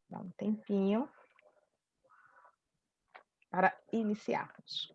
Dá um tempinho para iniciarmos.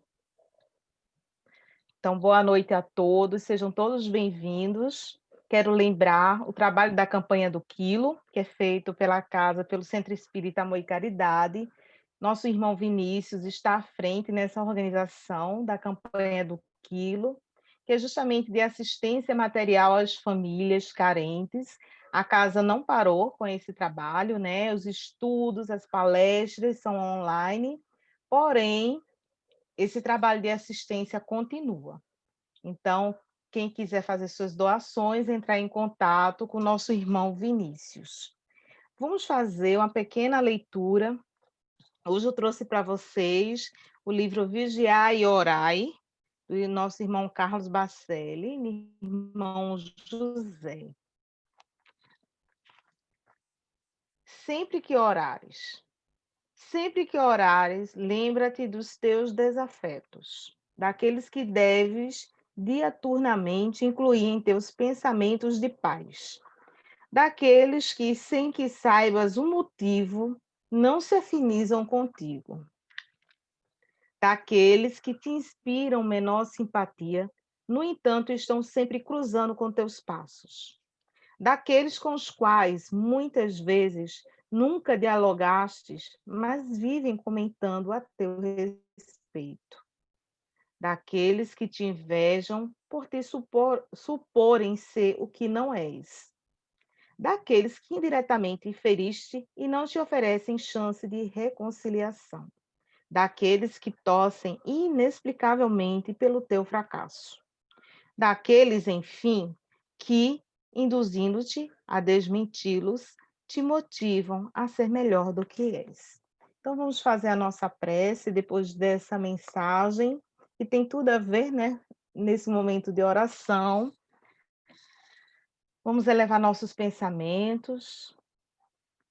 Então, boa noite a todos, sejam todos bem-vindos. Quero lembrar o trabalho da campanha do Quilo, que é feito pela casa, pelo Centro Espírita Amor e Caridade. Nosso irmão Vinícius está à frente nessa organização da campanha do Quilo, que é justamente de assistência material às famílias carentes. A casa não parou com esse trabalho, né? Os estudos, as palestras são online, porém, esse trabalho de assistência continua. Então, quem quiser fazer suas doações, entrar em contato com o nosso irmão Vinícius. Vamos fazer uma pequena leitura. Hoje eu trouxe para vocês o livro Vigiai e Orai, do nosso irmão Carlos Bacelli, irmão José. Sempre que orares, lembra-te dos teus desafetos, daqueles que deves diaturnamente incluir em teus pensamentos de paz, daqueles que, sem que saibas o motivo, não se afinizam contigo, daqueles que te inspiram menor simpatia, no entanto, estão sempre cruzando com teus passos, daqueles com os quais, muitas vezes, nunca dialogastes, mas vivem comentando a teu respeito, daqueles que te invejam por te suporem ser o que não és, daqueles que indiretamente feriste e não te oferecem chance de reconciliação, daqueles que tossem inexplicavelmente pelo teu fracasso, daqueles, enfim, que, induzindo-te a desmenti-los, te motivam a ser melhor do que és. Então, vamos fazer a nossa prece depois dessa mensagem, que tem tudo a ver, né, nesse momento de oração. Vamos elevar nossos pensamentos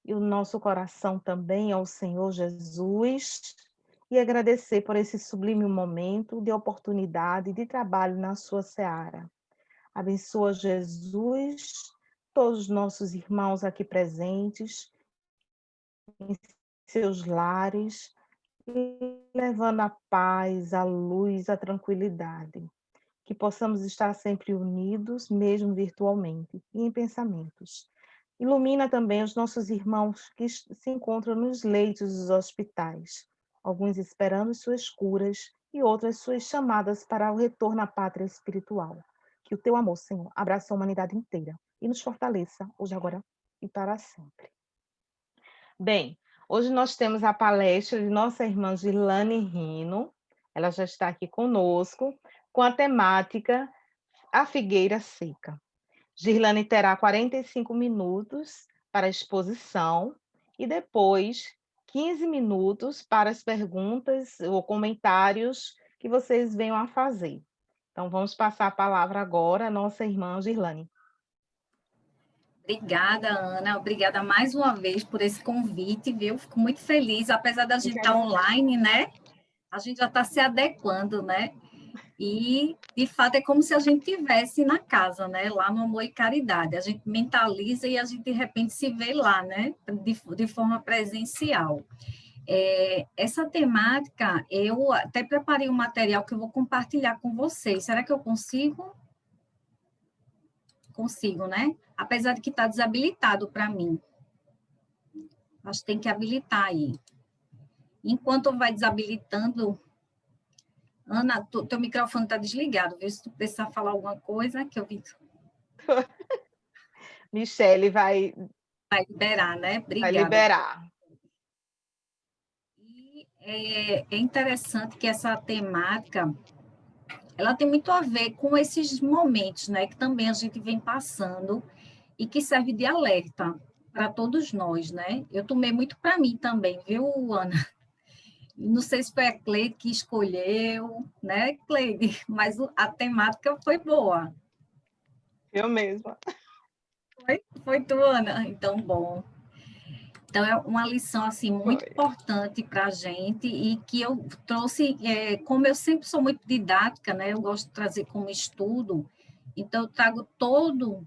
e o nosso coração também ao Senhor Jesus e agradecer por esse sublime momento de oportunidade de trabalho na sua seara. Abençoa, Jesus, todos os nossos irmãos aqui presentes, em seus lares, levando a paz, a luz, a tranquilidade. Que possamos estar sempre unidos, mesmo virtualmente, e em pensamentos. Ilumina também os nossos irmãos que se encontram nos leitos dos hospitais, alguns esperando suas curas e outras suas chamadas para o retorno à pátria espiritual. Que o teu amor, Senhor, abrace a humanidade inteira e nos fortaleça, hoje, agora e para sempre. Bem, hoje nós temos a palestra de nossa irmã Girlane Rino, ela já está aqui conosco, com a temática A Figueira Seca. Girlane terá 45 minutos para a exposição e depois 15 minutos para as perguntas ou comentários que vocês venham a fazer. Então, vamos passar a palavra agora à nossa irmã Girlane. Obrigada, Ana. Obrigada mais uma vez por esse convite, viu? Fico muito feliz, apesar da gente estar online, né? A gente já está se adequando, né? E, de fato, é como se a gente estivesse na casa, né? Lá no Amor e Caridade. A gente mentaliza e a gente, de repente, se vê lá, né? De forma presencial. Essa temática, eu até preparei um material que eu vou compartilhar com vocês. Será que eu consigo? Consigo, né? Apesar de que está desabilitado para mim. Acho que tem que habilitar aí. Enquanto vai desabilitando, Ana, teu microfone está desligado, viu? Se tu precisar falar alguma coisa, que eu vi. Michele vai liberar, né? Obrigada. Vai liberar. E é interessante que essa temática, ela tem muito a ver com esses momentos, né? Que também a gente vem passando e que serve de alerta para todos nós, né? Eu tomei muito para mim também, viu, Ana? Não sei se foi a Cleide que escolheu, né, Cleide? Mas a temática foi boa. Eu mesma. Foi tu, Ana? Então, bom. Então, é uma lição, assim, muito importante para a gente e que eu trouxe, como eu sempre sou muito didática, né? Eu gosto de trazer como estudo, então eu trago todo,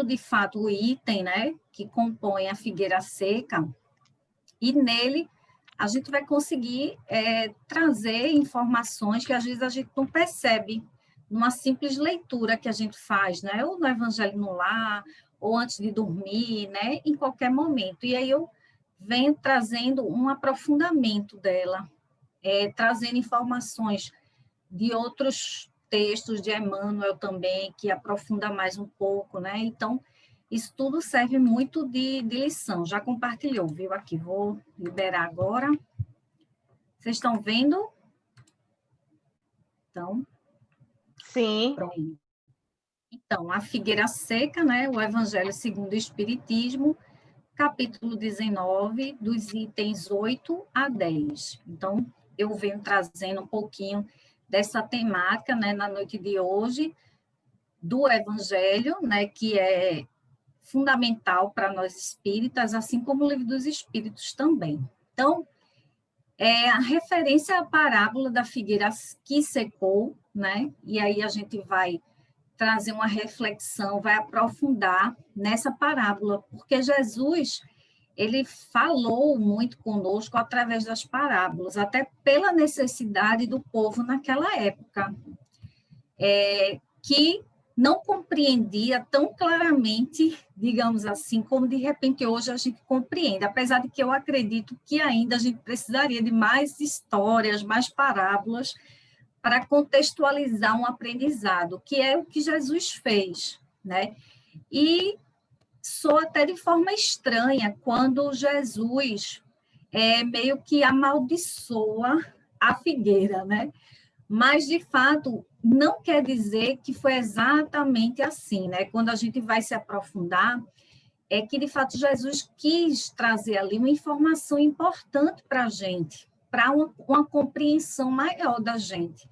de fato, o item, né? Que compõe a figueira seca E nele a gente vai conseguir trazer informações que às vezes a gente não percebe numa simples leitura que a gente faz, né? Ou no Evangelho no Lar, ou antes de dormir, né? Em qualquer momento. E aí eu venho trazendo um aprofundamento dela, trazendo informações de outros textos de Emmanuel também, que aprofunda mais um pouco, né? Então, isso tudo serve muito de lição. Já compartilhou, viu? Aqui, vou liberar agora. Vocês estão vendo? Então, Sim. pronto. Então, a figueira seca, né? O Evangelho segundo o Espiritismo, capítulo 19, dos itens 8 a 10. Então, eu venho trazendo um pouquinho dessa temática, né, na noite de hoje, do Evangelho, né, que é fundamental para nós espíritas, assim como o Livro dos Espíritos também. Então, a referência à parábola da figueira que secou, né? E aí a gente vai trazer uma reflexão, vai aprofundar nessa parábola, porque Jesus, ele falou muito conosco através das parábolas, até pela necessidade do povo naquela época, que não compreendia tão claramente, digamos assim, como de repente hoje a gente compreende, apesar de que eu acredito que ainda a gente precisaria de mais histórias, mais parábolas, para contextualizar um aprendizado, que é o que Jesus fez, né? E soa até de forma estranha quando Jesus meio que amaldiçoa a figueira, né? Mas, de fato, não quer dizer que foi exatamente assim, né? Quando a gente vai se aprofundar, é que, de fato, Jesus quis trazer ali uma informação importante para a gente, para uma compreensão maior da gente,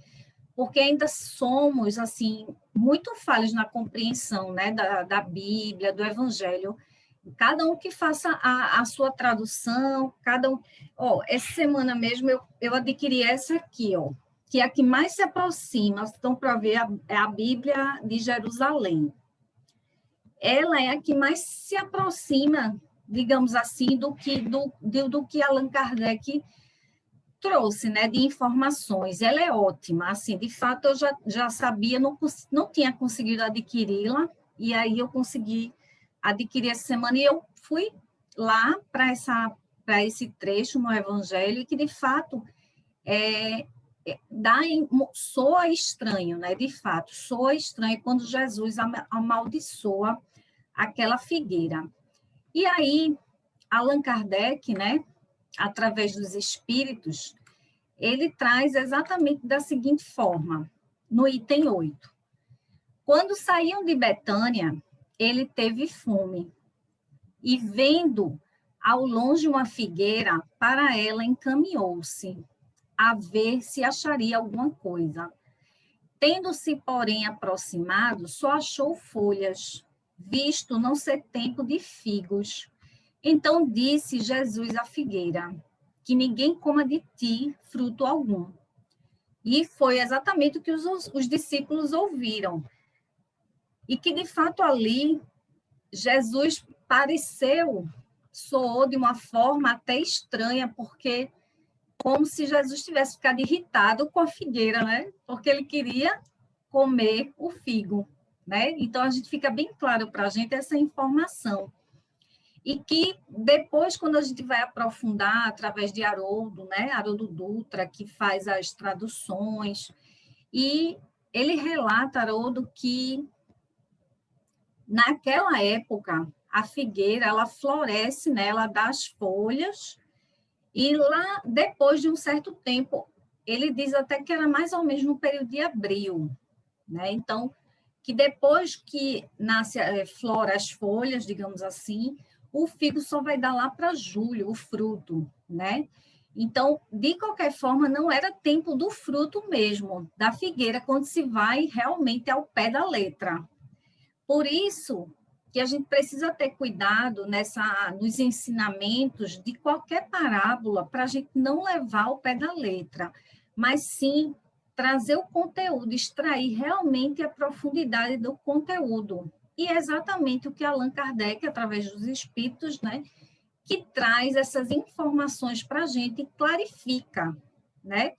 porque ainda somos, assim, muito falhos na compreensão, né, da Bíblia, do Evangelho, cada um que faça a sua tradução, cada um... Ó, essa semana mesmo eu adquiri essa aqui, ó, que é a que mais se aproxima, então, para ver, é a Bíblia de Jerusalém. Ela é a que mais se aproxima, digamos assim, do que Allan Kardec trouxe, né, de informações. Ela é ótima, assim, de fato eu já sabia, não tinha conseguido adquiri-la, e aí eu consegui adquirir essa semana, e eu fui lá para esse trecho no Evangelho, que de fato soa estranho, né, de fato, soa estranho quando Jesus amaldiçoa aquela figueira. E aí, Allan Kardec, né, através dos espíritos, ele traz exatamente da seguinte forma, no item 8. Quando saíam de Betânia, ele teve fome, e vendo ao longe uma figueira, para ela encaminhou-se, a ver se acharia alguma coisa. Tendo-se, porém, aproximado, só achou folhas, visto não ser tempo de figos. Então disse Jesus à figueira, que ninguém coma de ti fruto algum. E foi exatamente o que os discípulos ouviram. E que, de fato, ali, Jesus soou de uma forma até estranha, porque como se Jesus tivesse ficado irritado com a figueira, né? Porque ele queria comer o figo, né? Então, a gente fica bem claro para a gente essa informação. E que depois, quando a gente vai aprofundar através de Haroldo, né? Haroldo Dutra, que faz as traduções, e ele relata, Haroldo, que naquela época a figueira ela floresce, né? Ela dá as folhas, e lá, depois de um certo tempo, ele diz até que era mais ou menos no período de abril, né? Então, que depois que nasce, flora as folhas, digamos assim, o figo só vai dar lá para julho, o fruto, né? Então, de qualquer forma, não era tempo do fruto mesmo, da figueira, quando se vai realmente ao pé da letra. Por isso que a gente precisa ter cuidado nos ensinamentos de qualquer parábola, para a gente não levar ao pé da letra, mas sim trazer o conteúdo, extrair realmente a profundidade do conteúdo. E é exatamente o que Allan Kardec, através dos espíritos, né, que traz essas informações para a gente e clarifica, né?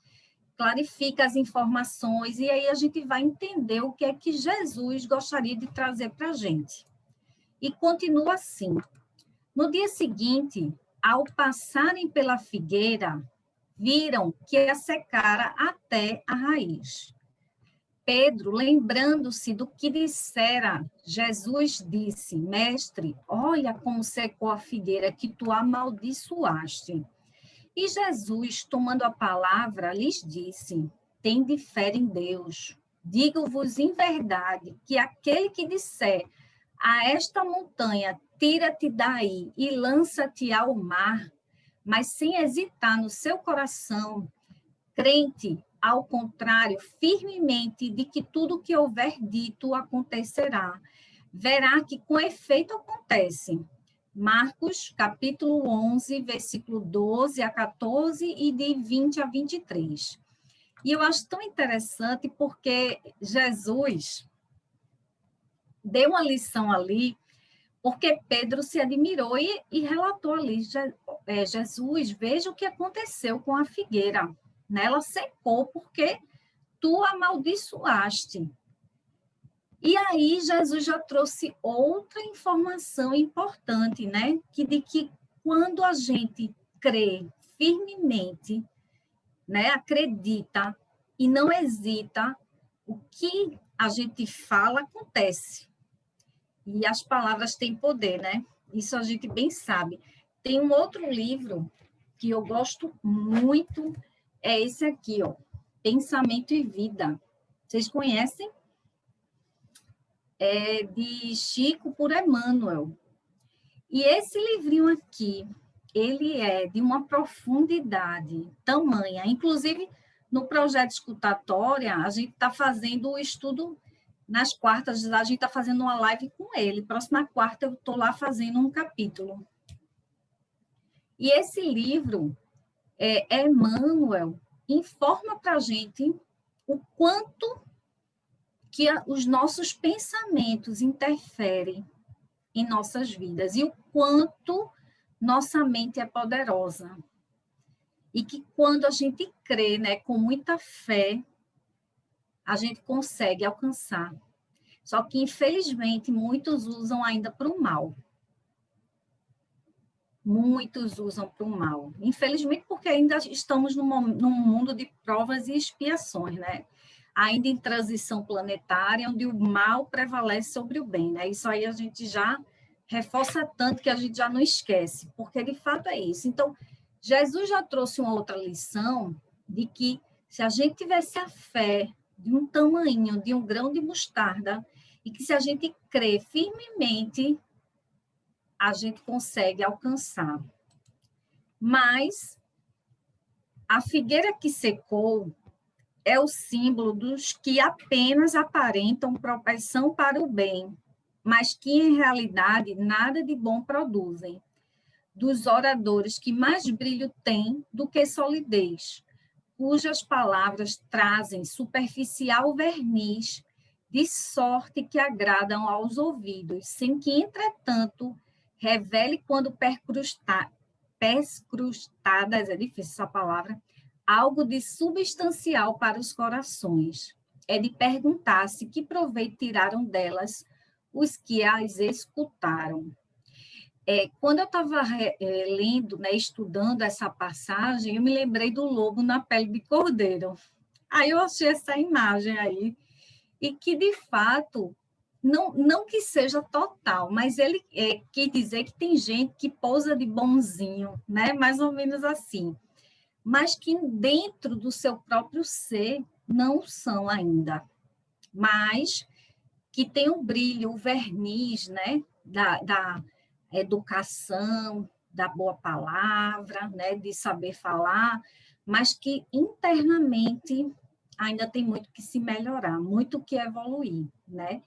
Clarifica as informações, e aí a gente vai entender o que é que Jesus gostaria de trazer para a gente. E continua assim. No dia seguinte, ao passarem pela figueira, viram que a secara até a raiz. Pedro, lembrando-se do que dissera, Jesus disse: Mestre, olha como secou a figueira que tu amaldiçoaste. E Jesus, tomando a palavra, lhes disse: Tende fé em Deus. Digo-vos em verdade que aquele que disser a esta montanha, tira-te daí e lança-te ao mar, mas sem hesitar no seu coração, crente, ao contrário, firmemente de que tudo o que houver dito acontecerá, verá que com efeito acontece. Marcos, capítulo 11, versículo 12 a 14 e de 20 a 23. E eu acho tão interessante porque Jesus deu uma lição ali, porque Pedro se admirou e relatou ali, Jesus, veja o que aconteceu com a figueira. Ela secou porque tu amaldiçoaste. E aí Jesus já trouxe outra informação importante, né? De que quando a gente crê firmemente, né, acredita e não hesita, o que a gente fala acontece. E as palavras têm poder, né? Isso a gente bem sabe. Tem um outro livro que eu gosto muito, é esse aqui, ó, Pensamento e Vida. Vocês conhecem? É de Chico por Emmanuel. E esse livrinho aqui, ele é de uma profundidade tamanha. Inclusive, no projeto Escutatória, a gente está fazendo o estudo nas quartas, a gente está fazendo uma live com ele. Próxima quarta, eu estou lá fazendo um capítulo. E esse livro, Emmanuel, informa para a gente o quanto que os nossos pensamentos interferem em nossas vidas e o quanto nossa mente é poderosa. E que quando a gente crê, né, com muita fé, a gente consegue alcançar. Só que, infelizmente, muitos usam ainda para o mal. Muitos usam para o mal. Infelizmente, porque ainda estamos num mundo de provas e expiações, né? Ainda em transição planetária, onde o mal prevalece sobre o bem, né? Isso aí a gente já reforça tanto que a gente já não esquece, porque de fato é isso. Então, Jesus já trouxe uma outra lição de que se a gente tivesse a fé de um tamanho, de um grão de mostarda, e que se a gente crer firmemente, a gente consegue alcançar. Mas a figueira que secou é o símbolo dos que apenas aparentam propensão para o bem, mas que em realidade nada de bom produzem. Dos oradores que mais brilho têm do que solidez, cujas palavras trazem superficial verniz, de sorte que agradam aos ouvidos, sem que, entretanto, revele quando perscrutadas, é difícil essa palavra, algo de substancial para os corações. É de perguntar-se que proveito tiraram delas os que as escutaram. Quando eu estava lendo, né, estudando essa passagem, eu me lembrei do lobo na pele de cordeiro. Aí eu achei essa imagem aí, e que, de fato, não que seja total, mas ele quer dizer que tem gente que pousa de bonzinho, né? Mais ou menos assim, mas que dentro do seu próprio ser não são ainda, mas que tem o brilho, o verniz, né? Da educação, da boa palavra, né? De saber falar, mas que internamente ainda tem muito que se melhorar, muito que evoluir, né?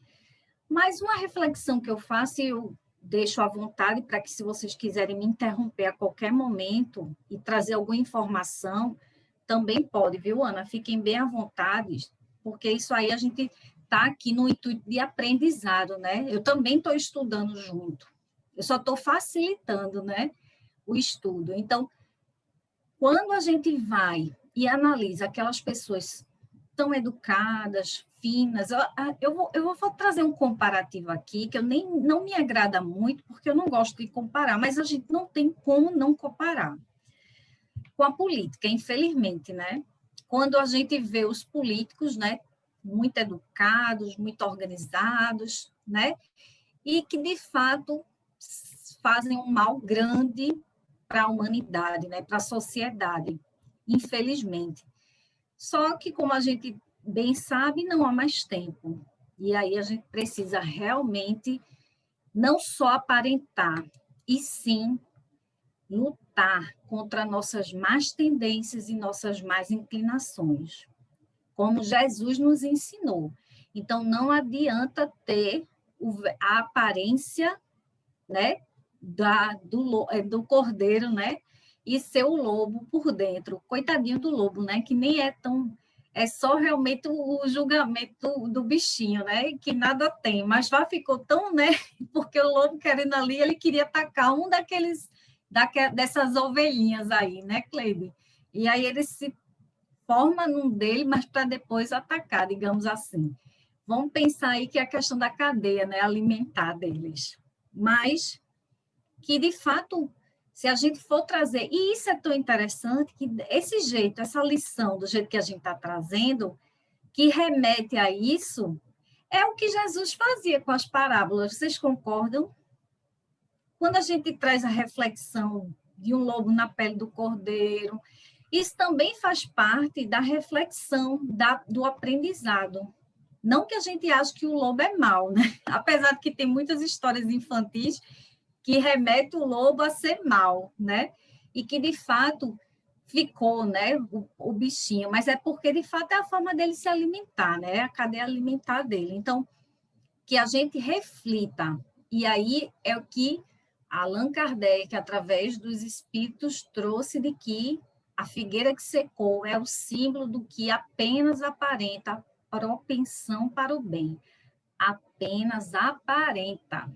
Mas uma reflexão que eu faço, e eu deixo à vontade para que, se vocês quiserem me interromper a qualquer momento e trazer alguma informação, também pode, viu, Ana? Fiquem bem à vontade, porque isso aí a gente está aqui no intuito de aprendizado, né? Eu também estou estudando junto. Eu só estou facilitando, né? o estudo. Então, quando a gente vai e analisa aquelas pessoas tão educadas, finas, eu vou trazer um comparativo aqui, que não me agrada muito, porque eu não gosto de comparar, mas a gente não tem como não comparar com a política, infelizmente, né? Quando a gente vê os políticos, né, muito educados, muito organizados, né, e que, de fato, fazem um mal grande para a humanidade, né, para a sociedade, infelizmente. Só que, como a gente bem sabe, não há mais tempo. E aí a gente precisa realmente não só aparentar, e sim lutar contra nossas más tendências e nossas más inclinações, como Jesus nos ensinou. Então, não adianta ter a aparência, né, do cordeiro, né, e ser o lobo por dentro. Coitadinho do lobo, né, que nem é tão... É só realmente o julgamento do bichinho, né, que nada tem. Mas já ficou tão, né, porque o lobo querendo ali, ele queria atacar um dessas ovelhinhas aí, né, Cleide? E aí ele se forma num dele, mas para depois atacar, digamos assim. Vamos pensar aí que é a questão da cadeia, né, alimentar deles. Mas que, de fato, se a gente for trazer, e isso é tão interessante, que esse jeito, essa lição, do jeito que a gente está trazendo, que remete a isso, é o que Jesus fazia com as parábolas. Vocês concordam? Quando a gente traz a reflexão de um lobo na pele do cordeiro, isso também faz parte da reflexão do aprendizado. Não que a gente ache que o lobo é mau, né? Apesar de que tem muitas histórias infantis que remetem o lobo a ser mau, né? E que, de fato, ficou, né, o bichinho. Mas é porque, de fato, é a forma dele se alimentar, né? É a cadeia alimentar dele. Então, que a gente reflita. E aí é o que Allan Kardec, através dos espíritos, trouxe de que a figueira que secou é o símbolo do que apenas aparenta propensão para o bem. Apenas aparenta.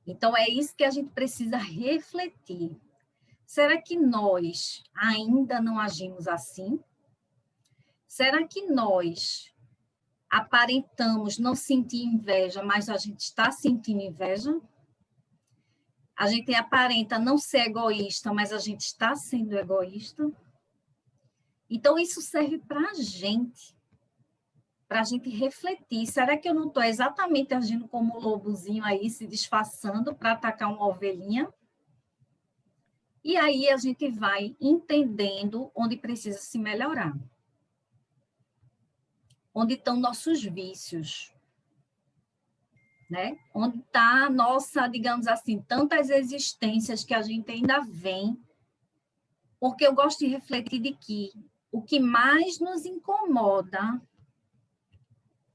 Então, é isso que a gente precisa refletir. Será que nós ainda não agimos assim? Será que nós aparentamos não sentir inveja, mas a gente está sentindo inveja? A gente aparenta não ser egoísta, mas a gente está sendo egoísta? Então, isso serve para a gente refletir. Será que eu não estou exatamente agindo como o lobozinho aí, se disfarçando para atacar uma ovelhinha? E aí a gente vai entendendo onde precisa se melhorar. Onde estão nossos vícios, né? Onde está a nossa, digamos assim, tantas existências que a gente ainda vem, porque eu gosto de refletir de que o que mais nos incomoda,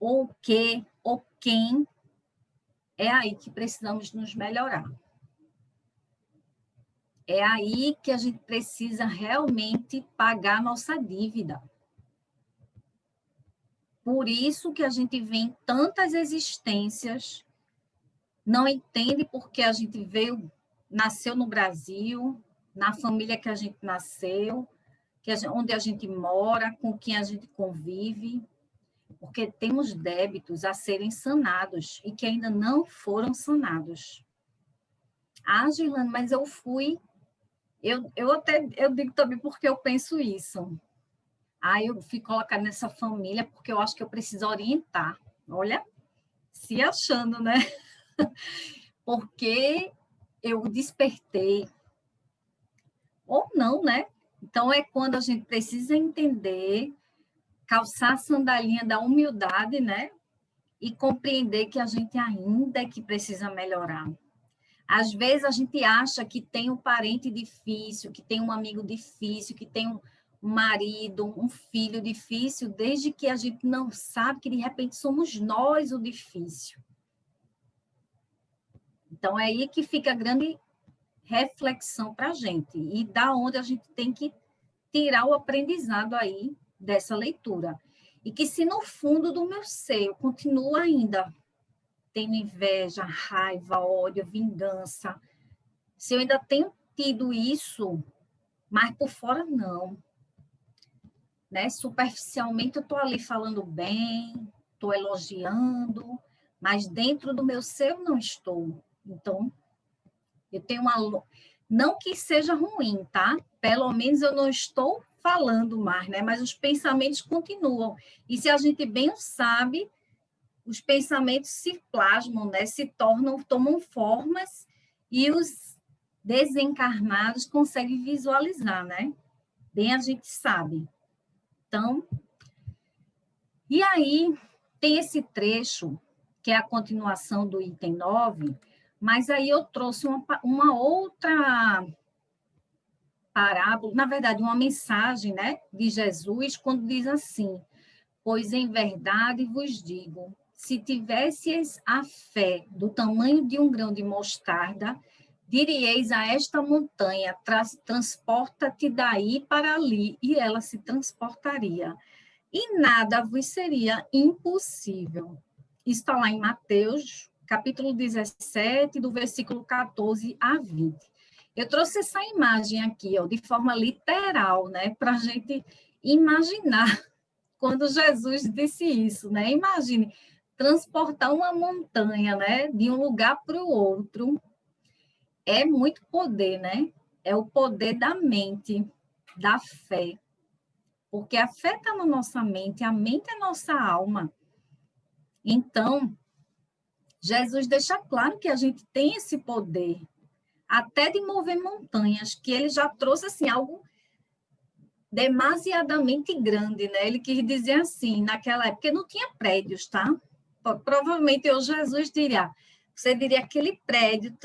ou quem, é aí que precisamos nos melhorar. É aí que a gente precisa realmente pagar nossa dívida. Por isso que a gente vê em tantas existências, não entende porque a gente nasceu no Brasil, na família que a gente nasceu, onde a gente mora, com quem a gente convive, porque temos débitos a serem sanados e que ainda não foram sanados. Ah, Girlane, mas eu digo também porque eu penso isso. Ah, eu fui colocada nessa família porque eu acho que eu preciso orientar. Olha, se achando, né? Porque eu despertei, ou não, né? Então, é quando a gente precisa entender, calçar a sandalinha da humildade, né? E compreender que a gente ainda é que precisa melhorar. Às vezes, a gente acha que tem um parente difícil, que tem um amigo difícil, que tem um marido, um filho difícil, desde que a gente não sabe que, de repente, somos nós o difícil. Então, é aí que fica a grande reflexão para a gente, e da onde a gente tem que tirar o aprendizado aí dessa leitura. E que se no fundo do meu ser eu continuo ainda tendo inveja, raiva, ódio, vingança, Se eu ainda tenho tido isso, mas por fora não, né? Superficialmente eu estou ali falando bem, estou elogiando, mas dentro do meu ser eu não estou. Então, eu tenho uma... Não que seja ruim, tá? Pelo menos eu não estou falando mais, né? Mas os pensamentos continuam. E se a gente bem sabe, os pensamentos se plasmam, né? Se tornam, tomam formas e os desencarnados conseguem visualizar, né? Bem a gente sabe. Então, e aí tem esse trecho, que é a continuação do item 9, mas aí eu trouxe uma outra parábola, na verdade, uma mensagem, né, de Jesus, quando diz assim: pois em verdade vos digo, se tivesseis a fé do tamanho de um grão de mostarda, diríeis a esta montanha, transporta-te daí para ali, e ela se transportaria. E nada vos seria impossível. Isso está lá em Mateus, capítulo 17, do versículo 14 a 20. Eu trouxe essa imagem aqui, ó, de forma literal, né, para a gente imaginar quando Jesus disse isso, né? Imagine transportar uma montanha, né, de um lugar para o outro, é muito poder, né? É o poder da mente, da fé, porque a fé está na nossa mente, a mente é nossa alma. Então, Jesus deixa claro que a gente tem esse poder, até de mover montanhas, que ele já trouxe assim algo demasiadamente grande, né? Ele quis dizer assim, naquela época não tinha prédios, tá? Provavelmente hoje Jesus diria, você diria aquele prédio,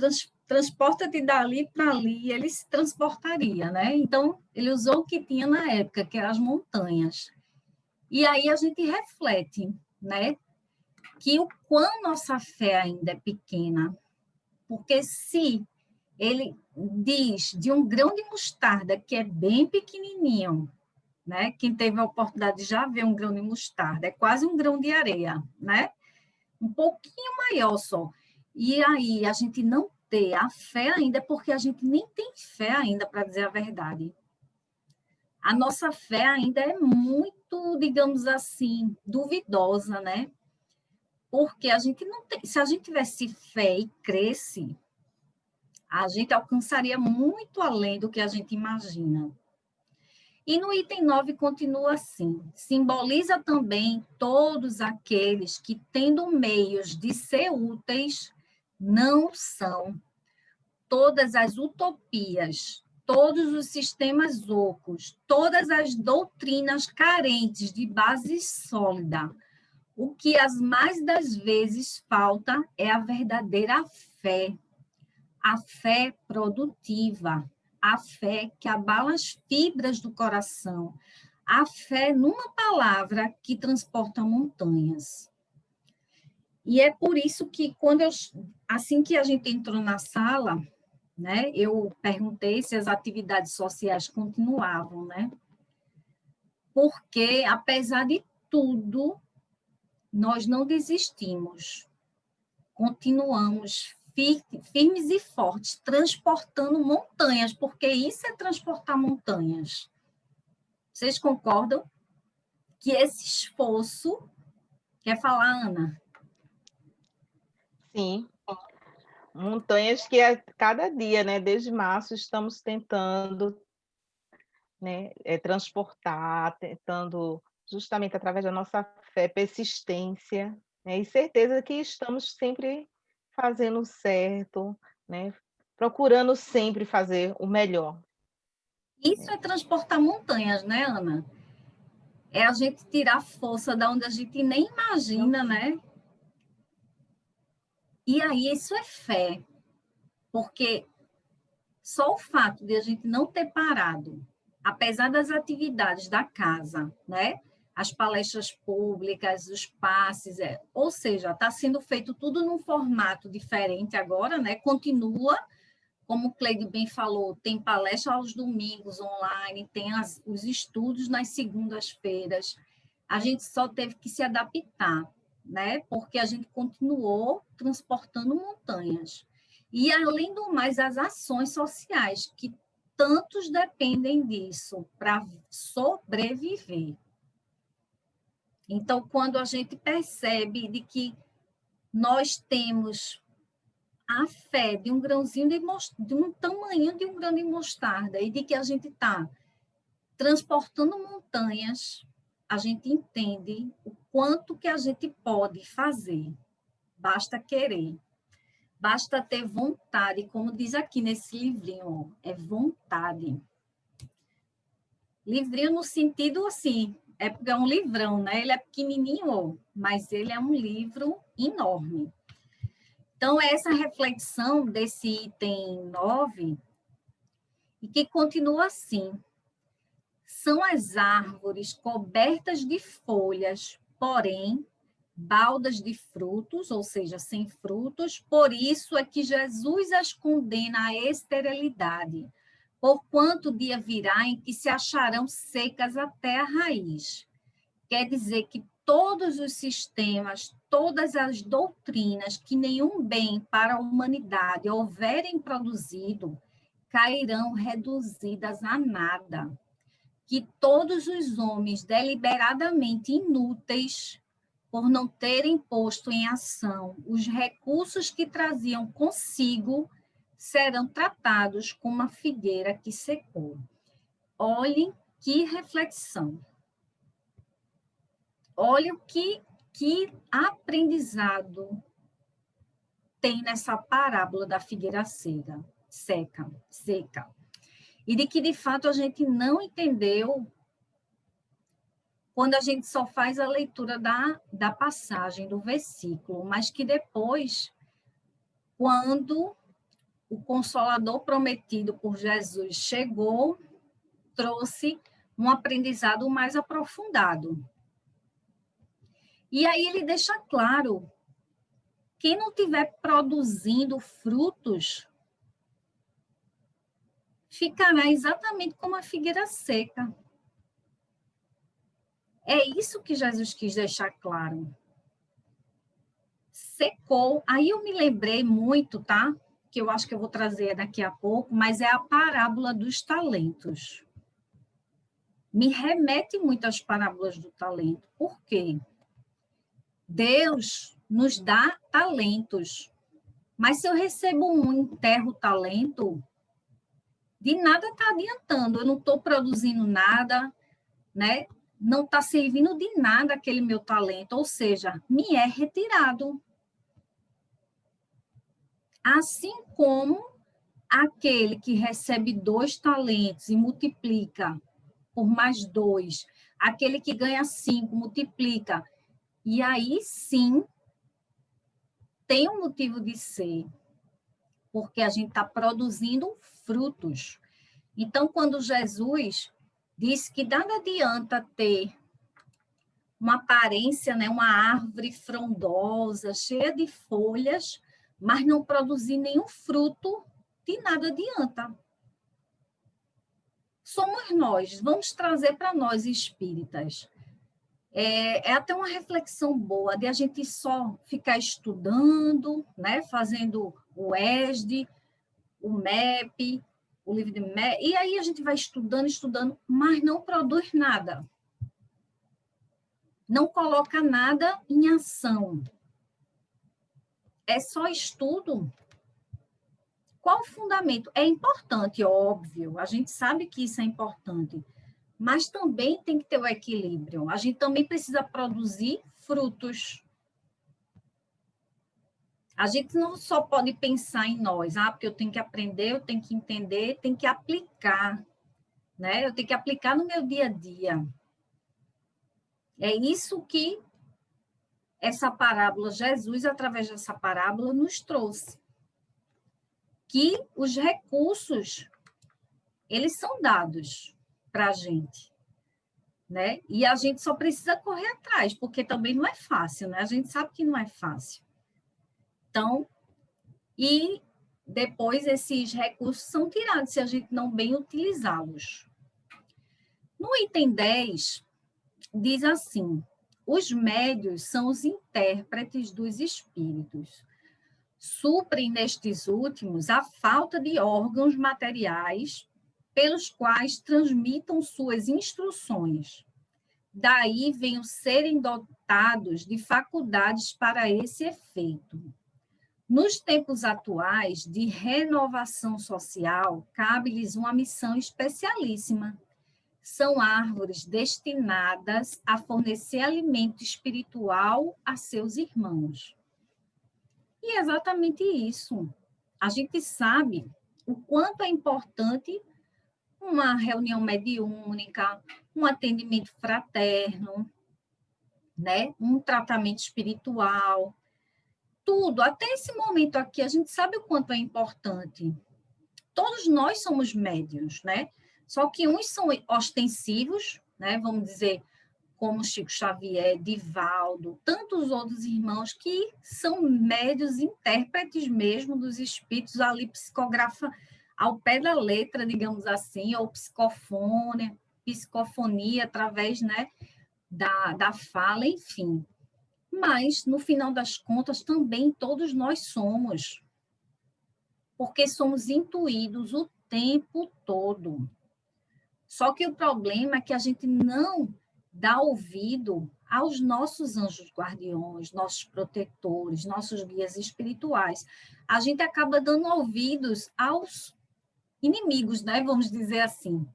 transporta-te dali para ali, e ele se transportaria, né? Então, ele usou o que tinha na época, que eram as montanhas. E aí a gente reflete, né? Que o quão nossa fé ainda é pequena, porque se ele diz de um grão de mostarda, que é bem pequenininho, né? Quem teve a oportunidade de já ver um grão de mostarda, é quase um grão de areia, né? Um pouquinho maior só. E aí a gente não ter a fé ainda, porque a gente nem tem fé ainda, para dizer a verdade. A nossa fé ainda é muito, digamos assim, duvidosa, né? Porque a gente não tem, se a gente tivesse fé e cresce, a gente alcançaria muito além do que a gente imagina. E no item 9 continua assim: simboliza também todos aqueles que, tendo meios de ser úteis, não são. Todas as utopias, todos os sistemas ocos, todas as doutrinas carentes de base sólida. O que as mais das vezes falta é a verdadeira fé, a fé produtiva, a fé que abala as fibras do coração, a fé numa palavra que transporta montanhas. E é por isso que assim que a gente entrou na sala, né, eu perguntei se as atividades sociais continuavam, né? Porque apesar de tudo, nós não desistimos. Continuamos firmes e fortes, transportando montanhas, porque isso é transportar montanhas. Vocês concordam que esse esforço... Quer falar, Ana? Sim, montanhas que a cada dia, né, desde março, estamos tentando, né, transportar, tentando, justamente através da nossa fé, persistência, né, e certeza que estamos sempre fazendo o certo, né, procurando sempre fazer o melhor. Isso é transportar montanhas, né, Ana? É a gente tirar força da onde a gente nem imagina, né? E aí isso é fé, porque só o fato de a gente não ter parado, apesar das atividades da casa, né? As palestras públicas, os passes, ou seja, está sendo feito tudo num formato diferente agora, né? Continua, como o Cleide bem falou, tem palestra aos domingos online, tem os estudos nas segundas-feiras. A gente só teve que se adaptar, né? Porque a gente continuou transportando montanhas. E, além do mais, as ações sociais, que tantos dependem disso para sobreviver. Então, quando a gente percebe de que nós temos a fé de um grãozinho de um tamanho de um grão de mostarda e de que a gente está transportando montanhas, a gente entende o quanto que a gente pode fazer. Basta querer, basta ter vontade, como diz aqui nesse livrinho, é vontade. Livrinho no sentido assim, é porque é um livrão, né? Ele é pequenininho, mas ele é um livro enorme. Então, essa reflexão desse item 9, e que continua assim: são as árvores cobertas de folhas, porém, baldas de frutos, ou seja, sem frutos, por isso é que Jesus as condena à esterilidade, porquanto o dia virá em que se acharão secas até a raiz. Quer dizer que todos os sistemas, todas as doutrinas que nenhum bem para a humanidade houverem produzido, cairão reduzidas a nada. Que todos os homens deliberadamente inúteis, por não terem posto em ação os recursos que traziam consigo, serão tratados como uma figueira que secou. Olhem que reflexão. Olha que aprendizado tem nessa parábola da figueira seca. E de que, de fato, a gente não entendeu quando a gente só faz a leitura da passagem, do versículo, mas que depois, quando o Consolador prometido por Jesus chegou, trouxe um aprendizado mais aprofundado. E aí ele deixa claro, quem não estiver produzindo frutos, ficará exatamente como a figueira seca. É isso que Jesus quis deixar claro. Secou. Aí eu me lembrei muito, tá? Que eu acho que eu vou trazer daqui a pouco, mas é a parábola dos talentos. Me remete muito às parábolas do talento. Por quê? Deus nos dá talentos. Mas se eu recebo um e enterro o talento, de nada está adiantando. Eu não estou produzindo nada, né? Não está servindo de nada aquele meu talento, ou seja, me é retirado. Assim como aquele que recebe 2 talentos e multiplica por mais 2, aquele que ganha 5, multiplica, e aí sim tem um motivo de ser, porque a gente está produzindo frutos. Então, quando Jesus disse que nada adianta ter uma aparência, né, uma árvore frondosa, cheia de folhas, mas não produzir nenhum fruto, de nada adianta. Somos nós, vamos trazer para nós espíritas. É até uma reflexão boa de a gente só ficar estudando, né, fazendo o ESD, o MEP, o livro de MEP, e aí a gente vai estudando, mas não produz nada. Não coloca nada em ação. É só estudo. Qual o fundamento? É importante, óbvio, a gente sabe que isso é importante, mas também tem que ter o equilíbrio. A gente também precisa produzir frutos. A gente não só pode pensar em nós, porque eu tenho que aprender, eu tenho que entender, tenho que aplicar, né? Eu tenho que aplicar no meu dia a dia. É isso que essa parábola, Jesus, através dessa parábola, nos trouxe. Que os recursos, eles são dados para a gente, né? E a gente só precisa correr atrás, porque também não é fácil, né? A gente sabe que não é fácil. Então, e depois esses recursos são tirados se a gente não bem utilizá-los. No item 10, diz assim: os médios são os intérpretes dos espíritos. suprem nestes últimos a falta de órgãos materiais pelos quais transmitam suas instruções. Daí vem o serem dotados de faculdades para esse efeito. Nos tempos atuais de renovação social, cabe-lhes uma missão especialíssima. São árvores destinadas a fornecer alimento espiritual a seus irmãos. E é exatamente isso. A gente sabe o quanto é importante uma reunião mediúnica, um atendimento fraterno, né? Um tratamento espiritual, tudo. Até esse momento aqui, a gente sabe o quanto é importante. Todos nós somos médiuns, né? Só que uns são ostensivos, né? Vamos dizer, como Chico Xavier, Divaldo, tantos outros irmãos que são médiuns, intérpretes mesmo dos espíritos, ali psicografa ao pé da letra, digamos assim, ou psicofonia através, né, da fala, enfim. Mas, no final das contas, também todos nós somos, porque somos intuídos o tempo todo. Só que o problema é que a gente não dá ouvido aos nossos anjos guardiões, nossos protetores, nossos guias espirituais. A gente acaba dando ouvidos aos inimigos, né? Vamos dizer assim,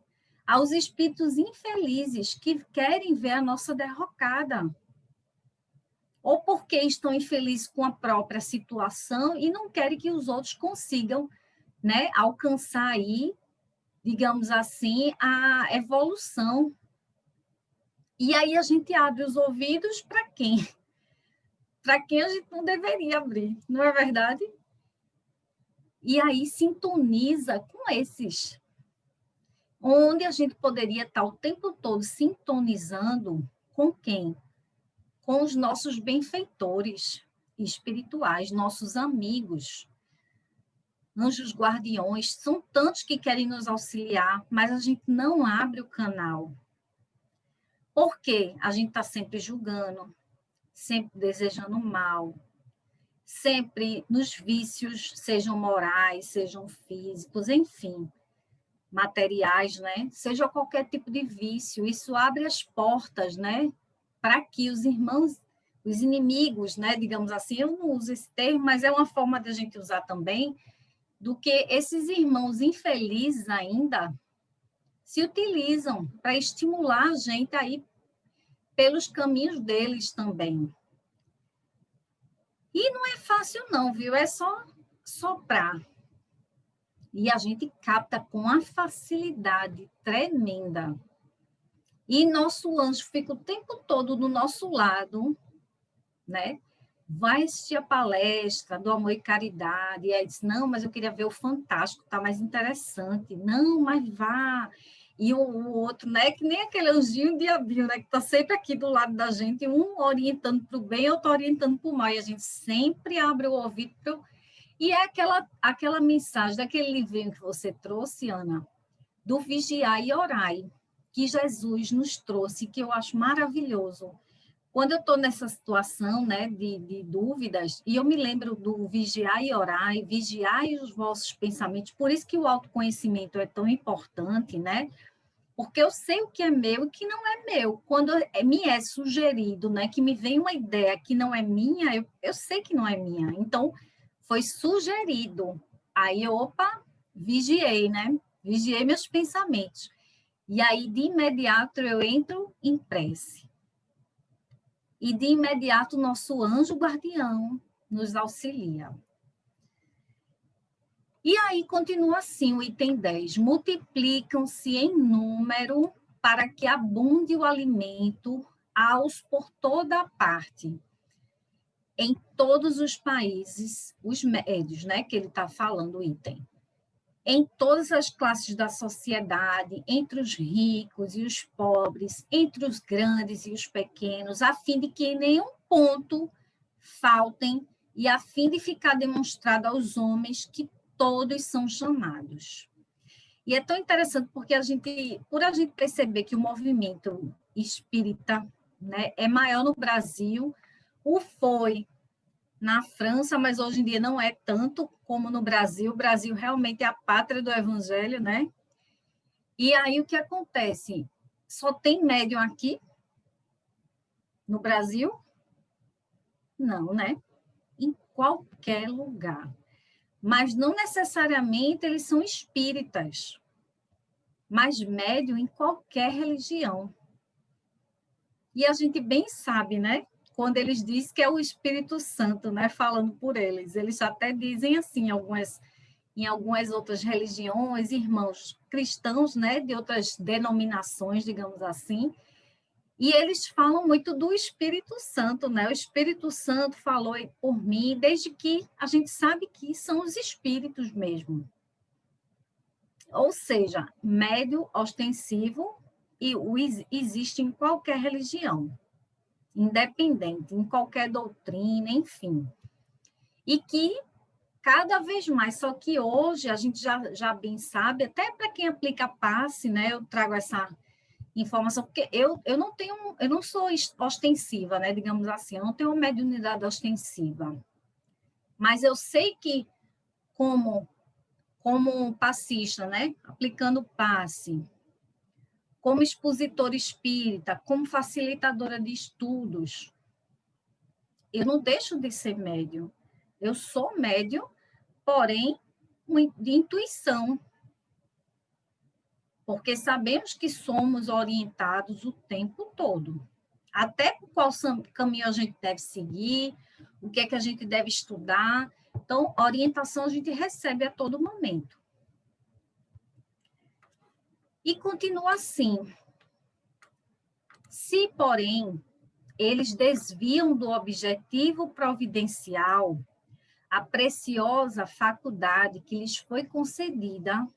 aos espíritos infelizes que querem ver a nossa derrocada. Ou porque estão infelizes com a própria situação e não querem que os outros consigam, né, alcançar aí, digamos assim, a evolução. E aí a gente abre os ouvidos para quem? Para quem a gente não deveria abrir, não é verdade? E aí sintoniza com esses, onde a gente poderia estar o tempo todo sintonizando com quem? Com os nossos benfeitores espirituais, nossos amigos, anjos guardiões, são tantos que querem nos auxiliar, mas a gente não abre o canal. Por quê? A gente está sempre julgando, sempre desejando mal, sempre nos vícios, sejam morais, sejam físicos, enfim, materiais, né? Seja qualquer tipo de vício, isso abre as portas, né? Para que os irmãos, os inimigos, né? Digamos assim, eu não uso esse termo, mas é uma forma de a gente usar também, do que esses irmãos infelizes ainda se utilizam para estimular a gente a ir pelos caminhos deles também. E não é fácil não, viu? É só soprar. E a gente capta com uma facilidade tremenda. E nosso anjo fica o tempo todo do nosso lado, né? Vai assistir a palestra do Amor e Caridade, e aí diz, não, mas eu queria ver o Fantástico, tá mais interessante. Não, mas vá. E o outro, né, que nem aquele anjinho diabinho, né, que está sempre aqui do lado da gente, um orientando para o bem, outro orientando para o mal, e a gente sempre abre o ouvido pro... E é aquela mensagem daquele livrinho que você trouxe, Ana, do Vigiar e Orai, que Jesus nos trouxe, que eu acho maravilhoso. Quando eu estou nessa situação, né, de dúvidas, e eu me lembro do vigiar e orar, e vigiai os vossos pensamentos, por isso que o autoconhecimento é tão importante, né? Porque eu sei o que é meu e o que não é meu. Quando me é sugerido, né, que me vem uma ideia que não é minha, eu sei que não é minha. Então, foi sugerido. Aí, opa, vigiei, né? Vigiei meus pensamentos. E aí, de imediato, eu entro em prece. E de imediato o nosso anjo guardião nos auxilia. E aí continua assim o item 10. Multiplicam-se em número para que abunde o alimento aos por toda a parte. Em todos os países, os médios, né, que ele está falando o item. Em todas as classes da sociedade, entre os ricos e os pobres, entre os grandes e os pequenos, a fim de que em nenhum ponto faltem e a fim de ficar demonstrado aos homens que todos são chamados. E é tão interessante porque por a gente perceber que o movimento espírita, né, é maior no Brasil, o foi na França, mas hoje em dia não é tanto como no Brasil. O Brasil realmente é a pátria do evangelho, né? E aí o que acontece? Só tem médium aqui no Brasil? Não, né? Em qualquer lugar. Mas não necessariamente eles são espíritas, mas médium em qualquer religião. E a gente bem sabe, né? Quando eles dizem que é o Espírito Santo, né? Falando por eles. Eles até dizem assim, em algumas outras religiões, irmãos cristãos, né? De outras denominações, digamos assim. E eles falam muito do Espírito Santo, né? O Espírito Santo falou por mim, desde que a gente sabe que são os espíritos mesmo. Ou seja, médio ostensivo e existe em qualquer religião, independente, em qualquer doutrina, enfim. E que cada vez mais, só que hoje a gente já bem sabe, até para quem aplica passe, né? Eu trago essa informação, porque eu não sou ostensiva, né? Digamos assim, eu não tenho mediunidade ostensiva. Mas eu sei que, como passista, né? Aplicando passe, como expositora espírita, como facilitadora de estudos, eu não deixo de ser médium. Eu sou médium, porém, de intuição, porque sabemos que somos orientados o tempo todo. Até por qual caminho a gente deve seguir, o que é que a gente deve estudar. Então, orientação a gente recebe a todo momento. E continua assim. Se, porém, eles desviam do objetivo providencial a preciosa faculdade que lhes foi concedida,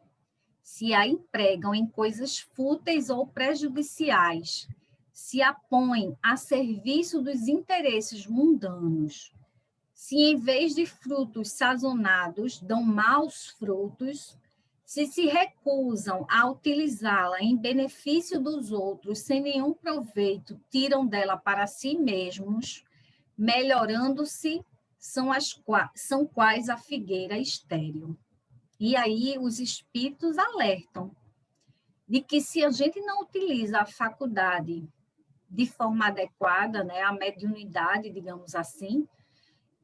se a empregam em coisas fúteis ou prejudiciais, se a põem a serviço dos interesses mundanos, se em vez de frutos sazonados dão maus frutos, se recusam a utilizá-la em benefício dos outros sem nenhum proveito, tiram dela para si mesmos, melhorando-se, são quais a figueira estéril. E aí os espíritos alertam de que se a gente não utiliza a faculdade de forma adequada, né, a mediunidade, digamos assim,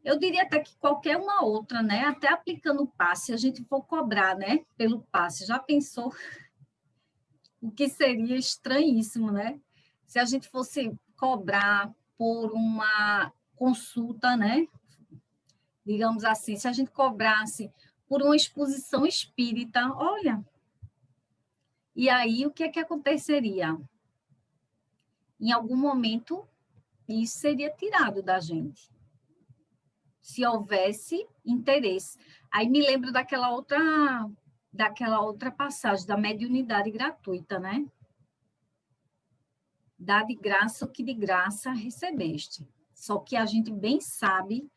eu diria até que qualquer uma outra, né, até aplicando o passe, se a gente for cobrar, né, pelo passe, já pensou o que seria estranhíssimo, né? Se a gente fosse cobrar por uma consulta, né, digamos assim, se a gente cobrasse por uma exposição espírita, olha, e aí o que é que aconteceria? Em algum momento, isso seria tirado da gente, se houvesse interesse. Aí me lembro daquela outra passagem da mediunidade gratuita, né? Dá de graça o que de graça recebeste. Só que a gente bem sabe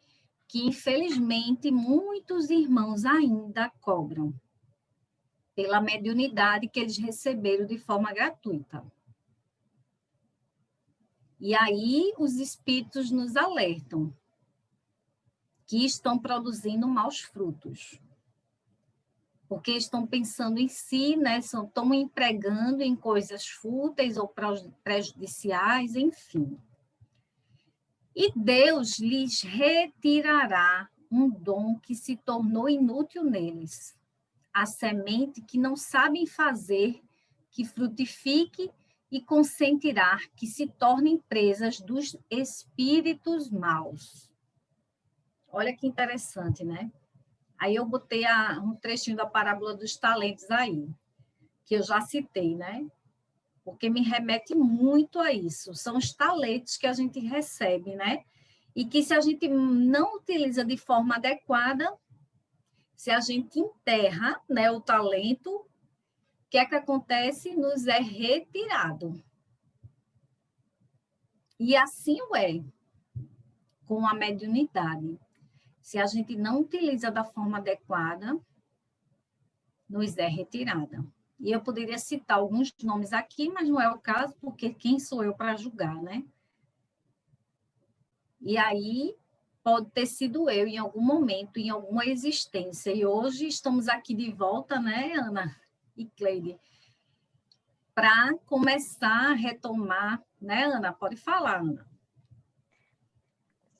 que, infelizmente, muitos irmãos ainda cobram pela mediunidade que eles receberam de forma gratuita. E aí os espíritos nos alertam que estão produzindo maus frutos, porque estão pensando em si, né? Estão empregando em coisas fúteis ou prejudiciais, enfim. E Deus lhes retirará um dom que se tornou inútil neles, a semente que não sabem fazer, que frutifique e consentirá que se tornem presas dos espíritos maus. Olha que interessante, né? Aí eu botei um trechinho da parábola dos talentos aí, que eu já citei, né? Porque me remete muito a isso. São os talentos que a gente recebe, né? E que se a gente não utiliza de forma adequada, se a gente enterra, né, o talento, o que é que acontece? Nos é retirado. E assim é com a mediunidade. Se a gente não utiliza da forma adequada, nos é retirada. E eu poderia citar alguns nomes aqui, mas não é o caso, porque quem sou eu para julgar, né? E aí pode ter sido eu em algum momento, em alguma existência. E hoje estamos aqui de volta, né, Ana e Cleide, para começar a retomar, né, Ana? Pode falar, Ana.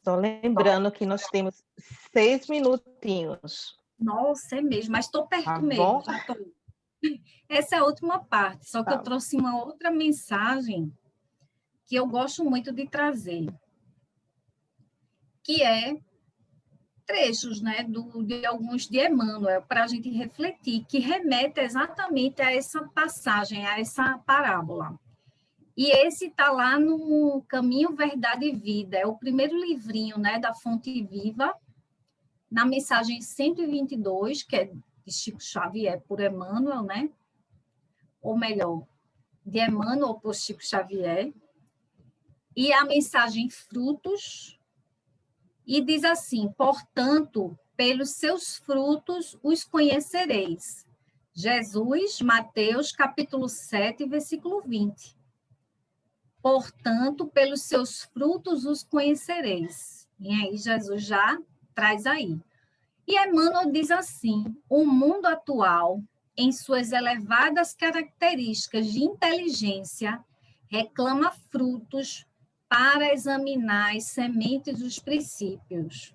Só lembrando que nós temos 6 minutinhos. Nossa, é mesmo, mas estou Tá perto mesmo, bom? já estou. Essa é a última parte, só que eu Tá. trouxe uma outra mensagem que eu gosto muito de trazer, que é trechos, né, de alguns de Emmanuel, para a gente refletir, que remete exatamente a essa passagem, a essa parábola. E esse está lá no Caminho, Verdade e Vida, é o primeiro livrinho, né, da Fonte Viva, na mensagem 122, que é de Chico Xavier por Emmanuel, né? Ou melhor, de Emmanuel por Chico Xavier, e a mensagem Frutos, e diz assim: portanto, pelos seus frutos os conhecereis. Jesus, Mateus, capítulo 7, versículo 20. Portanto, pelos seus frutos os conhecereis. E aí Jesus já traz aí. E Emmanuel diz assim: o mundo atual, em suas elevadas características de inteligência, reclama frutos para examinar as sementes dos princípios.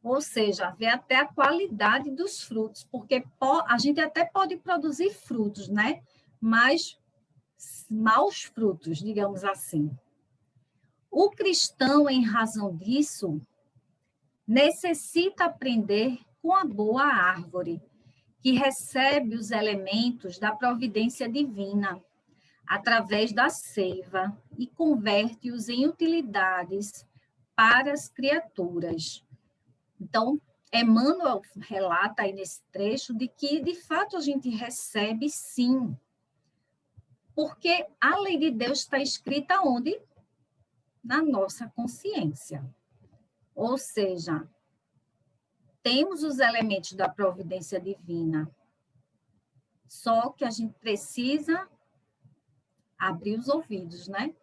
Ou seja, ver até a qualidade dos frutos, porque a gente até pode produzir frutos, né? Mas maus frutos, digamos assim. O cristão, em razão disso, necessita aprender com a boa árvore, que recebe os elementos da providência divina, através da seiva, e converte-os em utilidades para as criaturas. Então, Emmanuel relata aí nesse trecho de que, de fato, a gente recebe sim, porque a lei de Deus está escrita onde? Na nossa consciência. Ou seja, temos os elementos da providência divina, só que a gente precisa abrir os ouvidos, né?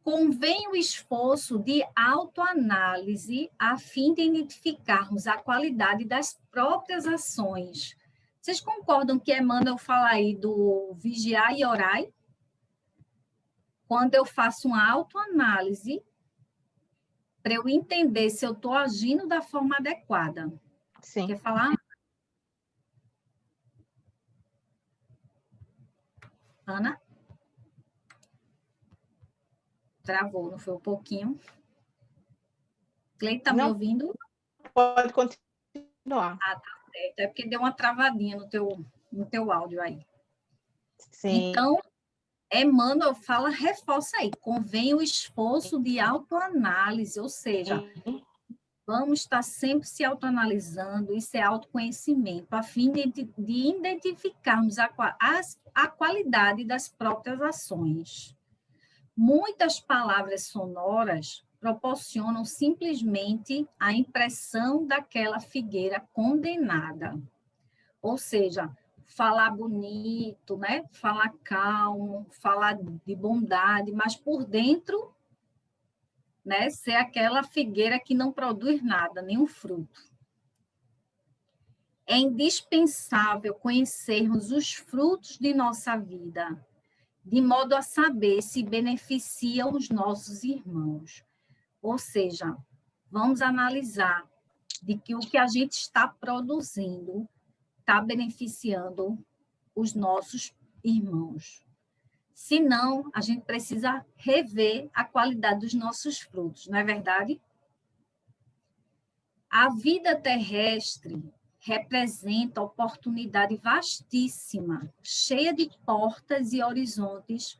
Convém o esforço de autoanálise a fim de identificarmos a qualidade das próprias ações. Vocês concordam que Emmanuel fala aí do vigiar e orar? Quando eu faço uma autoanálise para eu entender se eu estou agindo da forma adequada. Sim. Quer falar? Ana? Travou, não foi um pouquinho. Cleide, está me Não, ouvindo? pode continuar. Ah, tá certo. É porque deu uma travadinha no teu áudio aí. Sim. Então, Emmanuel fala, reforça aí, convém o esforço de autoanálise, ou seja, vamos estar sempre se autoanalisando, isso é autoconhecimento, a fim de identificarmos a qualidade das próprias ações. Muitas palavras sonoras proporcionam simplesmente a impressão daquela figueira condenada. Ou seja, falar bonito, né? Falar calmo, falar de bondade, mas por dentro, né, ser aquela figueira que não produz nada, nenhum fruto. É indispensável conhecermos os frutos de nossa vida, de modo a saber se beneficiam os nossos irmãos. Ou seja, vamos analisar de que o que a gente está produzindo está beneficiando os nossos irmãos. Se não, a gente precisa rever a qualidade dos nossos frutos, não é verdade? A vida terrestre representa oportunidade vastíssima, cheia de portas e horizontes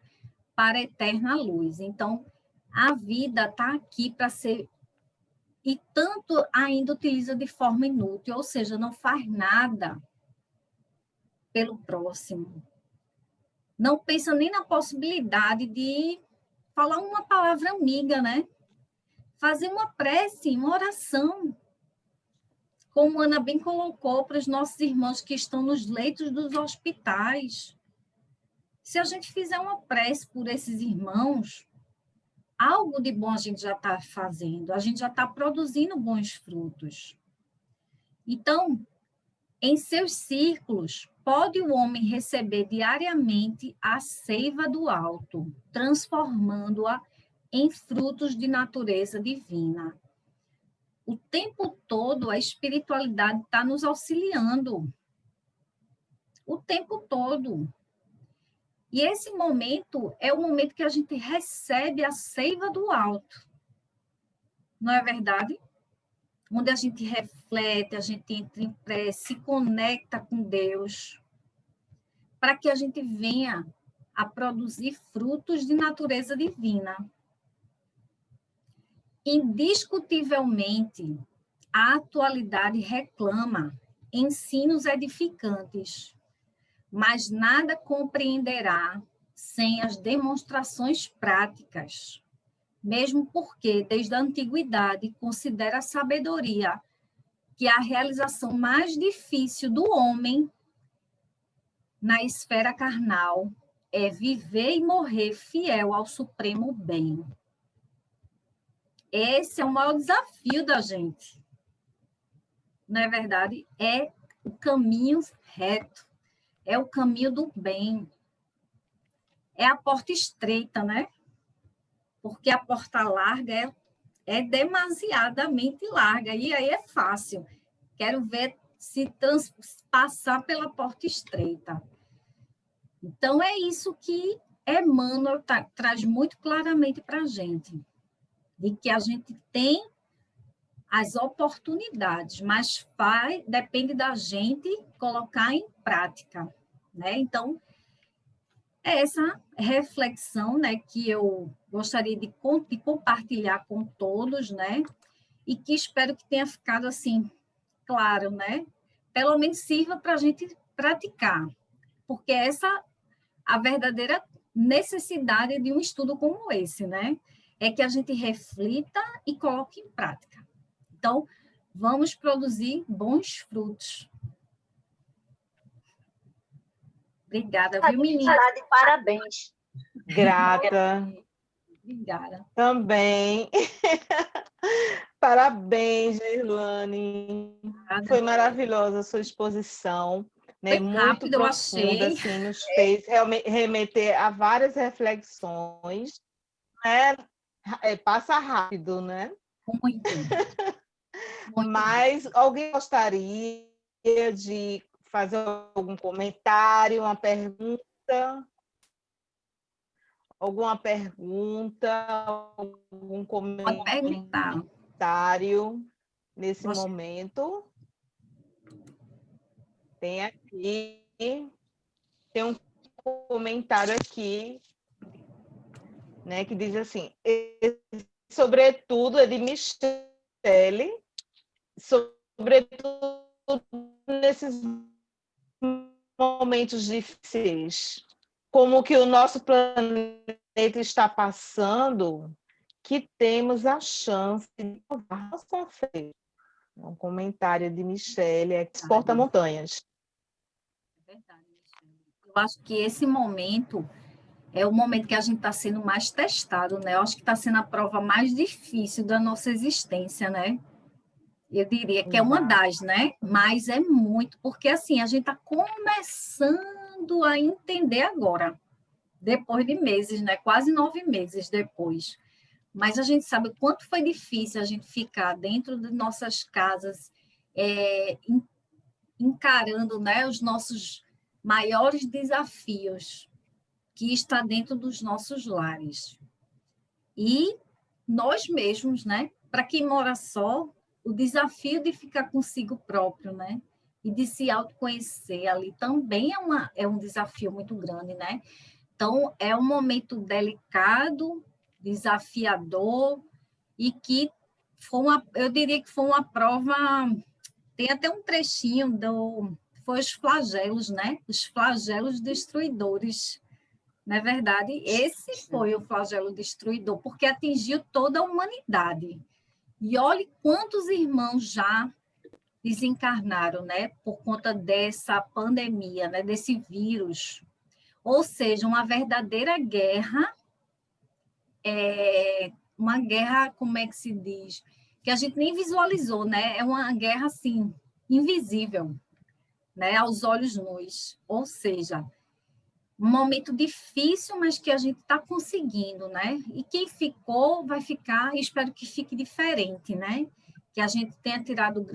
para a eterna luz. Então, a vida está aqui para ser, e tanto ainda utiliza de forma inútil, ou seja, não faz nada pelo próximo. Não pensa nem na possibilidade de falar uma palavra amiga, né? Fazer uma prece, uma oração. Como a Ana bem colocou para os nossos irmãos que estão nos leitos dos hospitais. Se a gente fizer uma prece por esses irmãos, algo de bom a gente já está fazendo, a gente já está produzindo bons frutos. Então, em seus círculos, pode o homem receber diariamente a seiva do alto, transformando-a em frutos de natureza divina. O tempo todo a espiritualidade está nos auxiliando. O tempo todo. E esse momento é o momento que a gente recebe a seiva do alto. Não é verdade? Onde a gente reflete, a gente entra em prece, se conecta com Deus, para que a gente venha a produzir frutos de natureza divina. Indiscutivelmente, a atualidade reclama ensinos edificantes, mas nada compreenderá sem as demonstrações práticas, mesmo porque, desde a antiguidade, considera a sabedoria que a realização mais difícil do homem na esfera carnal é viver e morrer fiel ao supremo bem. Esse é o maior desafio da gente. Não é verdade? É o caminho reto, é o caminho do bem. É a porta estreita, né? Porque a porta larga é demasiadamente larga, e aí é fácil. Quero ver se passar pela porta estreita. Então, é isso que Emmanuel traz muito claramente para a gente, de que a gente tem as oportunidades, mas depende da gente colocar em prática, né? Então, é essa reflexão, né, que eu gostaria de compartilhar com todos, né? E que espero que tenha ficado assim, claro, né? Pelo menos sirva para a gente praticar, porque essa a verdadeira necessidade de um estudo como esse, né? É que a gente reflita e coloque em prática. Então, vamos produzir bons frutos. Obrigada, viu, menina? Está de parabéns. Grata. Obrigada. Também. Parabéns, Girlane. Foi maravilhosa a sua exposição, né? Foi Muito rápido, eu profunda, achei. assim, nos fez remeter a várias reflexões, né? Passa rápido, né? Muito. Mas alguém gostaria de fazer algum comentário, uma pergunta? Alguma pergunta, algum Pode perguntar. comentário nesse momento? Tem aqui, tem um comentário aqui, né, que diz assim, sobretudo é de Michele, sobretudo nesses momentos difíceis, como que o nosso planeta está passando, que temos a chance de provar nossa fé. Um comentário de Michele, Exporta Montanhas. É verdade, Michele. Eu acho que esse momento é o momento que a gente está sendo mais testado, né? Eu acho que está sendo a prova mais difícil da nossa existência, né? Eu diria que é uma das, né? Mas é muito, porque assim, a gente está começando a entender agora, depois de meses, né? Quase 9 meses depois. Mas a gente sabe o quanto foi difícil a gente ficar dentro de nossas casas, encarando, né, os nossos maiores desafios, que está dentro dos nossos lares. E nós mesmos, né? Para quem mora só, o desafio de ficar consigo próprio, né? E de se autoconhecer ali também é um desafio muito grande, né? Então, é um momento delicado, desafiador, e que eu diria que foi uma prova. Tem até um trechinho foi os flagelos, né? Os flagelos destruidores. Não é verdade? Esse foi o flagelo destruidor, porque atingiu toda a humanidade. E olhe quantos irmãos já desencarnaram, né? Por conta dessa pandemia, né? Desse vírus. Ou seja, uma verdadeira guerra uma guerra, como é que se diz? Que a gente nem visualizou, né? É uma guerra, assim, invisível, né? Aos olhos nus. Ou seja, um momento difícil, mas que a gente está conseguindo, né? E quem ficou, vai ficar, e espero que fique diferente, né? Que a gente tenha tirado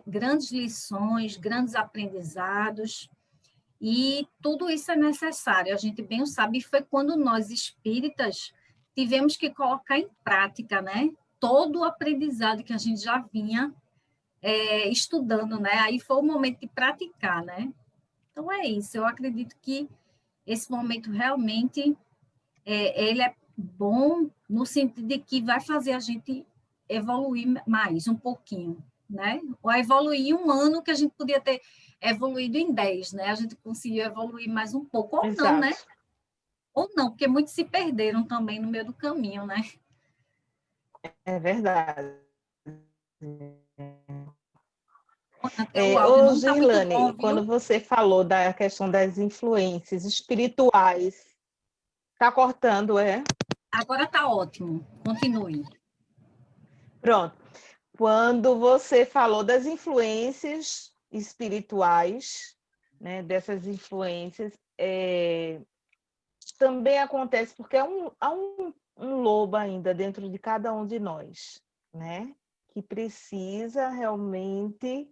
grandes lições, grandes aprendizados, e tudo isso é necessário, a gente bem o sabe, e foi quando nós, espíritas, tivemos que colocar em prática, né? Todo o aprendizado que a gente já vinha estudando, né? Aí foi o momento de praticar, né? Então é isso, eu acredito que esse momento realmente ele é bom no sentido de que vai fazer a gente evoluir mais um pouquinho, né? Ou evoluir um ano que a gente podia ter evoluído em 10, né? A gente conseguiu evoluir mais um pouco, ou não, né? Exato. Ou não, porque muitos se perderam também no meio do caminho, né? É verdade. Até o áudio Ô, não está muito bom, Girlane, viu? quando você falou da questão das influências espirituais, tá cortando, é? Agora está ótimo, continue. Pronto. Quando você falou das influências espirituais, né, dessas influências, também acontece porque há um lobo ainda dentro de cada um de nós, né, que precisa realmente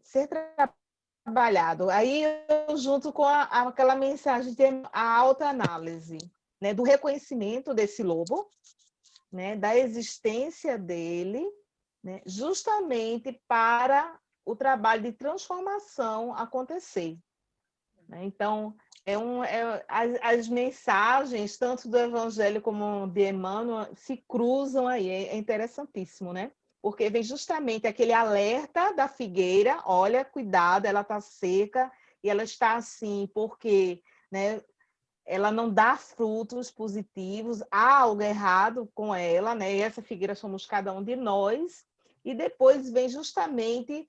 ser trabalhado. Aí eu junto com aquela mensagem de a autoanálise, né, do reconhecimento desse lobo, né, da existência dele, né, justamente para o trabalho de transformação acontecer. Né? Então, as mensagens, tanto do Evangelho como de Emmanuel, se cruzam aí, é interessantíssimo, né? Porque vem justamente aquele alerta da figueira, olha, cuidado, ela está seca, e ela está assim, porque, né, ela não dá frutos positivos, há algo errado com ela, né? E essa figueira somos cada um de nós, e depois vem justamente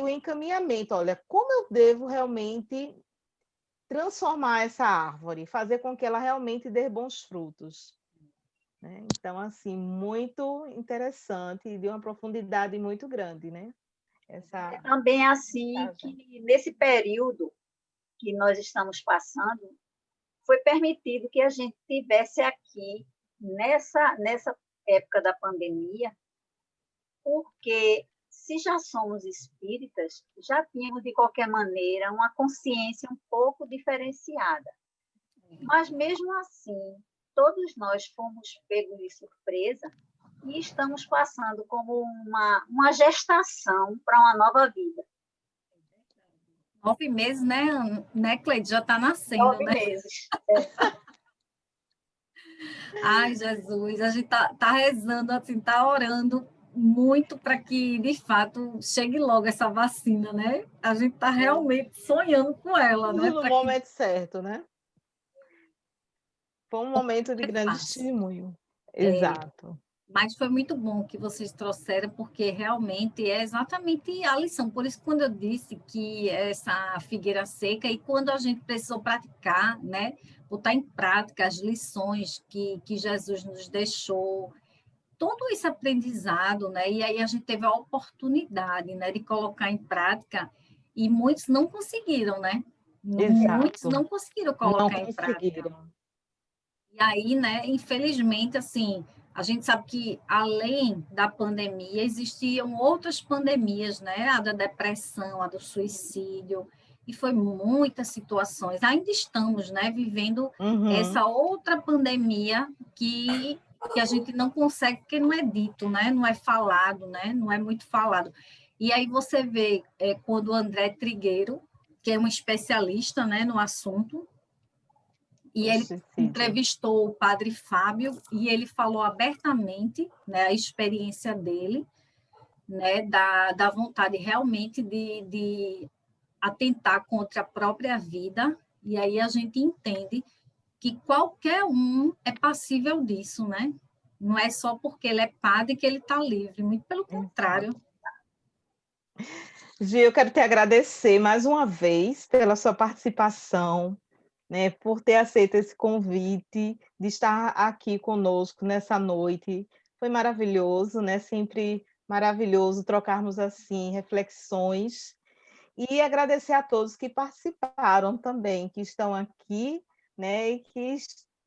o encaminhamento, olha, como eu devo realmente transformar essa árvore, fazer com que ela realmente dê bons frutos. Né? Então, assim, muito interessante e de uma profundidade muito grande, né? É Essa também assim mensagem. que, nesse período que nós estamos passando, foi permitido que a gente tivesse aqui, nessa época da pandemia, porque se já somos espíritas, já tínhamos, de qualquer maneira, uma consciência um pouco diferenciada. Mas, mesmo assim, todos nós fomos pegos de surpresa e estamos passando como uma gestação para uma nova vida. 9 meses, né, Cleide? Já está nascendo, 9 né? meses. Ai, Jesus, a gente tá rezando, assim, tá orando muito para que, de fato, chegue logo essa vacina, né? A gente tá realmente sonhando com ela, né? Tudo no Para que momento certo, né? Foi um momento de é grande fácil. testemunho. Exato. Mas foi muito bom que vocês trouxeram, porque realmente é exatamente a lição. Por isso, quando eu disse que essa figueira seca, e quando a gente precisou praticar, né? Botar em prática as lições que Jesus nos deixou, todo esse aprendizado, né? E aí a gente teve a oportunidade, né, de colocar em prática, e muitos não conseguiram, né? Muitos Exato. não conseguiram Não colocar em prática. conseguiram. E aí, né, infelizmente, assim, a gente sabe que além da pandemia existiam outras pandemias, né? A da depressão, a do suicídio, e foi muitas situações. Ainda estamos, né, vivendo Uhum. essa outra pandemia que a gente não consegue, porque não é dito, né? Não é falado, né? Não é muito falado. E aí você vê quando o André Trigueiro, que é um especialista, né, no assunto, e O ele suicídio. entrevistou o padre Fábio e ele falou abertamente, né, a experiência dele, né, da vontade realmente de atentar contra a própria vida, e aí a gente entende que qualquer um é passível disso, né? Não é só porque ele é padre que ele está livre, muito pelo contrário. Exato. Gi, eu quero te agradecer mais uma vez pela sua participação, né, por ter aceito esse convite de estar aqui conosco nessa noite. Foi maravilhoso, né, sempre maravilhoso trocarmos, assim, reflexões. E agradecer a todos que participaram também, que estão aqui, né, e que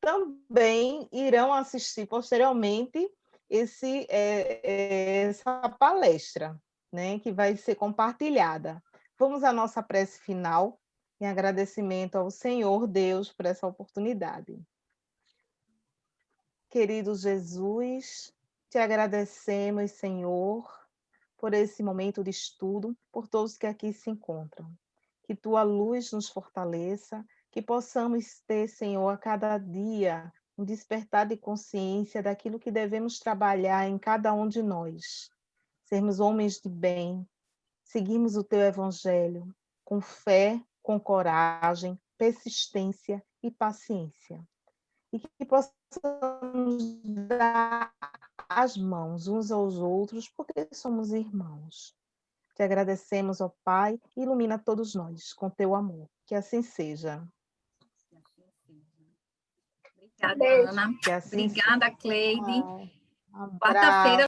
também irão assistir posteriormente essa palestra, né, que vai ser compartilhada. Vamos à nossa prece final, em agradecimento ao Senhor Deus por essa oportunidade. Querido Jesus, te agradecemos, Senhor, por esse momento de estudo, por todos que aqui se encontram. Que tua luz nos fortaleça, que possamos ter, Senhor, a cada dia um despertar de consciência daquilo que devemos trabalhar em cada um de nós. Sermos homens de bem, seguirmos o teu evangelho com fé, com coragem, persistência e paciência. E que possamos dar as mãos uns aos outros, porque somos irmãos. Te agradecemos, ó Pai, e ilumina todos nós com teu amor. Que assim seja. Obrigada, Ana. Que assim seja. Obrigada, Cleide. Abraço. Quarta-feira